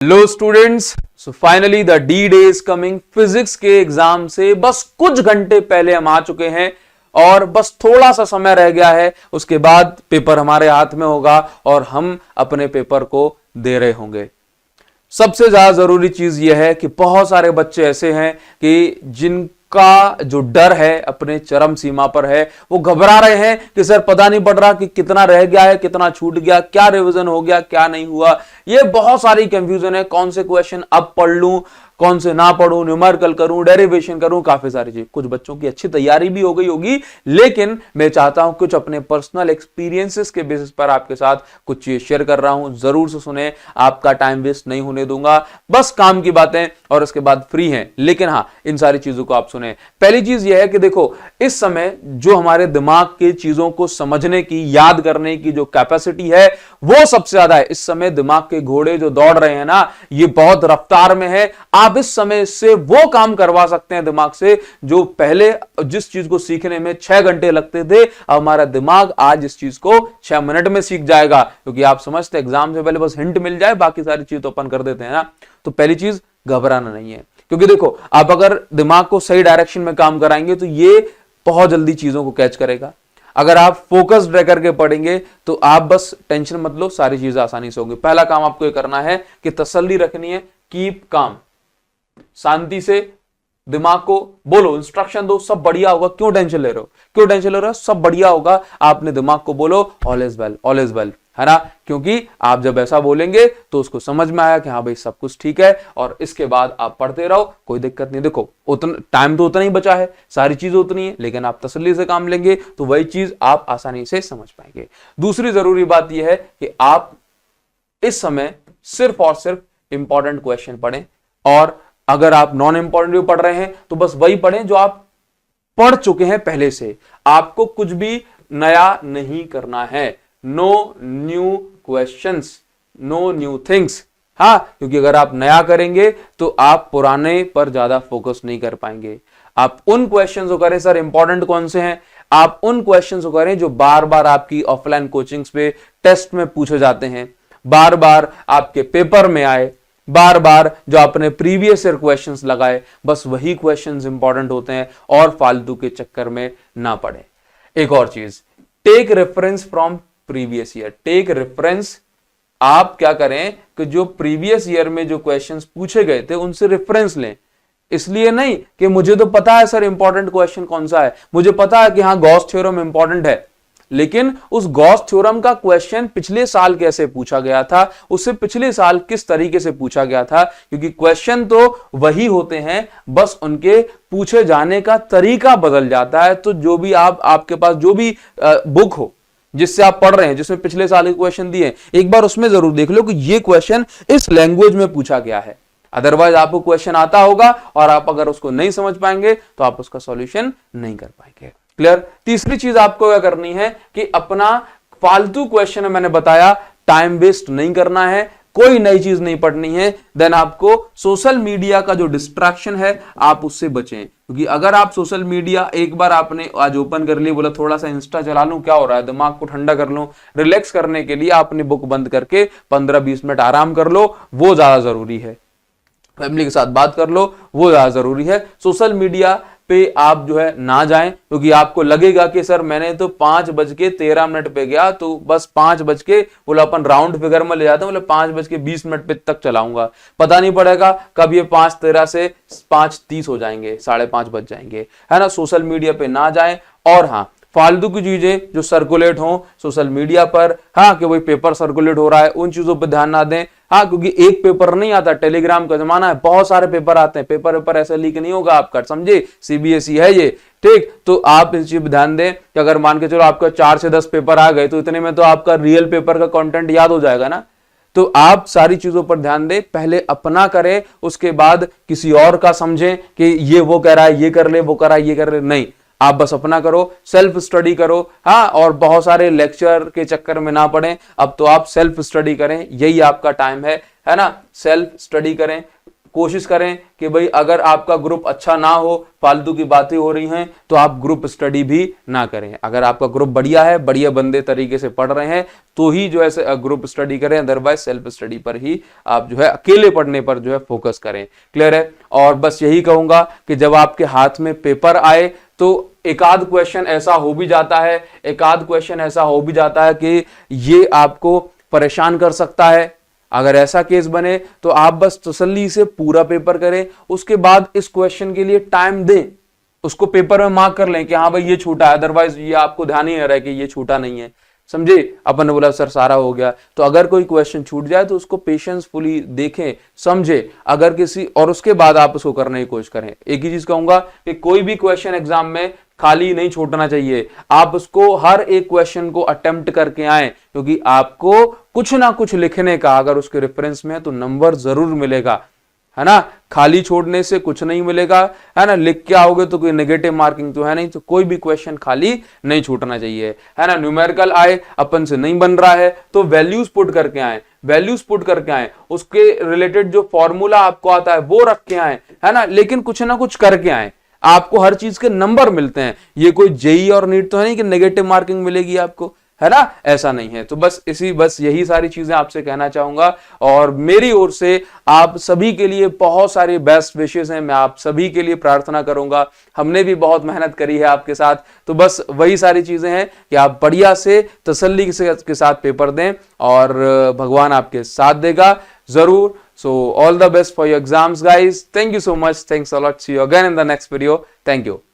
Hello students, so finally the D day is coming. Physics के exam से बस कुछ घंटे पहले हम आ चुके हैं और बस थोड़ा सा समय रह गया है। उसके बाद पेपर हमारे हाथ में होगा और हम अपने पेपर को दे रहे होंगे। सबसे ज्यादा जरूरी चीज यह है कि बहुत सारे बच्चे ऐसे हैं कि जिनका जो डर है अपने चरम सीमा पर है। वो घबरा रहे हैं कि सर पता नहीं पड़ रहा कि कितना रह गया है, कितना छूट गया, क्या रिवीजन हो गया, क्या नहीं हुआ। ये बहुत सारी कंफ्यूजन है। कौन से क्वेश्चन अब पढ़ लूं, कौन से ना पढ़ूं, न्यूमेरिकल करूं, डेरिवेशन करूं, काफी सारी चीज। कुछ बच्चों की अच्छी तैयारी भी हो गई होगी, लेकिन मैं चाहता हूं कुछ अपने पर्सनल एक्सपीरियंसेस के बेसिस पर आपके साथ कुछ चीज शेयर कर रहा हूं। जरूर से सुने, आपका टाइम वेस्ट नहीं होने दूंगा। बस काम की बातें और उसके बाद फ्री हैं, लेकिन हाँ, इन सारी चीजों को आप सुने। पहली चीज यह है कि देखो, इस समय जो हमारे दिमाग की चीजों को समझने की, याद करने की जो कैपेसिटी है वो सबसे ज्यादा है। इस समय दिमाग के घोड़े जो दौड़ रहे हैं ना, ये बहुत रफ्तार में है। आप इस समय से वो काम करवा सकते हैं दिमाग से जो पहले जिस चीज को सीखने में 6 घंटे लगते थे, अब हमारा दिमाग आज इस चीज को 6 मिनट में सीख जाएगा। क्योंकि आप समझते हैं एग्जाम से पहले बस हिंट मिल जाए, बाकी सारी चीज तो अपन कर देते हैं ना। तो पहली चीज घबराना नहीं है, क्योंकि देखो, आप अगर दिमाग को सही डायरेक्शन में काम कराएंगे तो ये बहुत जल्दी चीजों को कैच करेगा। अगर आप फोकस्ड रह करके पढ़ेंगे तो आप बस टेंशन मत लो, सारी चीजें आसानी से होंगी। पहला काम आपको ये करना है कि तसल्ली रखनी है, कीप काम। शांति से दिमाग को बोलो, इंस्ट्रक्शन दो, सब बढ़िया होगा। क्यों टेंशन ले रहे हो, क्यों टेंशन ले रहे हो, सब बढ़िया होगा। आपने दिमाग को बोलो all is well, all is well, है ना। क्योंकि आप जब ऐसा बोलेंगे तो उसको समझ में आया कि हाँ भाई सब कुछ ठीक है, और इसके बाद आप पढ़ते रहो, कोई दिक्कत नहीं। देखो, उतना टाइम तो उतना ही बचा है, सारी चीज उतनी है, लेकिन आप तसल्ली से काम लेंगे तो वही चीज आप आसानी से समझ पाएंगे। दूसरी जरूरी बात यह है कि आप इस समय सिर्फ और सिर्फ इंपॉर्टेंट क्वेश्चन पढ़ें, और अगर आप नॉन इंपॉर्टेंट भी पढ़ रहे हैं तो बस वही पढ़ें जो आप पढ़ चुके हैं पहले से। आपको कुछ भी नया नहीं करना है। No new questions, no new things. हाँ, क्योंकि अगर आप नया करेंगे तो आप पुराने पर ज्यादा फोकस नहीं कर पाएंगे। आप उन क्वेश्चंस को करें, सर इंपॉर्टेंट कौन से हैं, आप उन क्वेश्चंस को करें जो बार बार आपकी ऑफलाइन कोचिंग्स पे टेस्ट में पूछे जाते हैं, बार बार आपके पेपर में आए, बार बार जो आपने प्रीवियस ईयर क्वेश्चंस लगाए, बस वही क्वेश्चंस इंपॉर्टेंट होते हैं, और फालतू के चक्कर में ना पड़े। एक और चीज, take reference from previous year. Take reference, आप क्या करें कि जो प्रीवियस ईयर में जो क्वेश्चंस पूछे गए थे उनसे रेफरेंस लें। इसलिए नहीं कि मुझे तो पता है सर इंपॉर्टेंट क्वेश्चन कौन सा है, मुझे पता है कि हाँ गॉस थ्योरम इंपॉर्टेंट है, लेकिन उस गॉस थ्योरम का क्वेश्चन पिछले साल कैसे पूछा गया था, उससे पिछले साल किस तरीके से पूछा गया था। क्योंकि क्वेश्चन तो वही होते हैं, बस उनके पूछे जाने का तरीका बदल जाता है। तो जो भी आपके पास जो भी बुक हो जिससे आप पढ़ रहे हैं, जिसमें पिछले साल के क्वेश्चन दिए, एक बार उसमें जरूर देख लो कि ये क्वेश्चन इस लैंग्वेज में पूछा गया है। अदरवाइज आपको क्वेश्चन आता होगा और आप अगर उसको नहीं समझ पाएंगे तो आप उसका सॉल्यूशन नहीं कर पाएंगे। क्लियर। तीसरी चीज आपको क्या करनी है कि अपना फालतू क्वेश्चन, मैंने बताया, टाइम वेस्ट नहीं करना है, कोई नई चीज नहीं पढ़नी है। देन आपको सोशल मीडिया का जो डिस्ट्रैक्शन है आप उससे बचें। क्योंकि अगर आप सोशल मीडिया एक बार आपने आज ओपन कर लिया, बोला थोड़ा सा इंस्टा चला लूं, क्या हो रहा है, दिमाग को ठंडा कर लूं, रिलैक्स करने के लिए आपने बुक बंद करके 15-20 मिनट आराम कर लो, वो ज्यादा जरूरी है। फैमिली के साथ बात कर लो, वो ज्यादा जरूरी है। सोशल मीडिया पे आप जो है ना जाएं, क्योंकि आपको लगेगा कि सर मैंने तो 5:13 पे गया, तो बस 5 बज के, बोला अपन राउंड फिगर में ले जाते हैं, बोले 5:20 पे तक चलाऊंगा। पता नहीं पड़ेगा कब ये 5:13 से 5:30 हो जाएंगे, 5:30 बज जाएंगे, है ना। सोशल मीडिया पे ना जाएं। और हाँ, फालतू की चीजें जो सर्कुलेट हो सोशल मीडिया पर, हाँ कि वही पेपर सर्कुलेट हो रहा है, उन चीजों पर ध्यान ना दें। हाँ, क्योंकि एक पेपर नहीं आता, टेलीग्राम का जमाना है, बहुत सारे पेपर आते हैं, पेपर ऐसे लीक नहीं होगा आपका, समझे, सीबीएसई है ये, ठीक। तो आप इस चीज पर ध्यान दें कि अगर मान के चलो आपका 4 से 10 पेपर आ गए तो इतने में तो आपका रियल पेपर का कंटेंट याद हो जाएगा ना। तो आप सारी चीजों पर ध्यान दें, पहले अपना करें, उसके बाद किसी और का समझें कि ये वो कह रहा है ये कर ले, वो कर रहा है ये कर ले, नहीं, आप बस अपना करो, सेल्फ स्टडी करो। हाँ, और बहुत सारे लेक्चर के चक्कर में ना पड़ें, अब तो आप सेल्फ स्टडी करें, यही आपका टाइम है ना। सेल्फ स्टडी करें, कोशिश करें कि भाई अगर आपका ग्रुप अच्छा ना हो, फालतू की बातें हो रही हैं, तो आप ग्रुप स्टडी भी ना करें। अगर आपका ग्रुप बढ़िया है, बढ़िया बंदे तरीके से पढ़ रहे हैं, तो ही जो है ग्रुप स्टडी करें, अदरवाइज सेल्फ स्टडी पर ही आप जो है अकेले पढ़ने पर जो है फोकस करें। क्लियर है? और बस यही कहूंगा कि जब आपके हाथ में पेपर आए तो एक आध क्वेश्चन ऐसा हो भी जाता है, एक आध क्वेश्चन ऐसा हो भी जाता है कि ये आपको परेशान कर सकता है। अगर ऐसा केस बने तो आप बस तसल्ली से पूरा पेपर करें, उसके बाद इस क्वेश्चन के लिए टाइम दें, उसको पेपर में मार्क कर लें कि हाँ भाई ये छूटा है, अदरवाइज ये आपको ध्यान ही नहीं रहा है कि ये छूटा नहीं है। समझे? अपन ने बोला सर सारा हो गया, तो अगर कोई क्वेश्चन छूट जाए तो उसको पेशेंसफुली देखें, समझे, अगर किसी और उसके बाद आप उसको करने की कोशिश करें। एक ही चीज कहूंगा कि कोई भी क्वेश्चन एग्जाम में खाली नहीं छोड़ना चाहिए, आप उसको हर एक क्वेश्चन को अटेम्प्ट करके आए, क्योंकि आपको कुछ ना कुछ लिखने का अगर उसके रेफरेंस में है तो नंबर जरूर मिलेगा, है ना। खाली छोड़ने से कुछ नहीं मिलेगा, है ना। लिख के आओगे तो कोई नेगेटिव मार्किंग तो है नहीं, तो कोई भी क्वेश्चन खाली नहीं छूटना चाहिए, है ना। न्यूमेरिकल आए, अपन से नहीं बन रहा है तो वैल्यूज पुट करके आए, वैल्यूज पुट करके आए, उसके रिलेटेड जो फॉर्मूला आपको आता है वो रख के आए, है ना। लेकिन कुछ ना कुछ करके आए, आपको हर चीज के नंबर मिलते हैं। ये कोई जेई और नीट तो है नहीं कि नेगेटिव मार्किंग मिलेगी आपको, है ना, ऐसा नहीं है। तो बस यही सारी चीजें आपसे कहना चाहूंगा, और मेरी ओर से आप सभी के लिए बहुत सारी बेस्ट विशेस हैं। मैं आप सभी के लिए प्रार्थना करूंगा, हमने भी बहुत मेहनत करी है आपके साथ, तो बस वही सारी चीजें हैं कि आप बढ़िया से तसल्ली के साथ पेपर दें और भगवान आपके साथ देगा जरूर। So all the best for your exams, guys. Thank you so much. Thanks a lot. See you again in the next video. Thank you.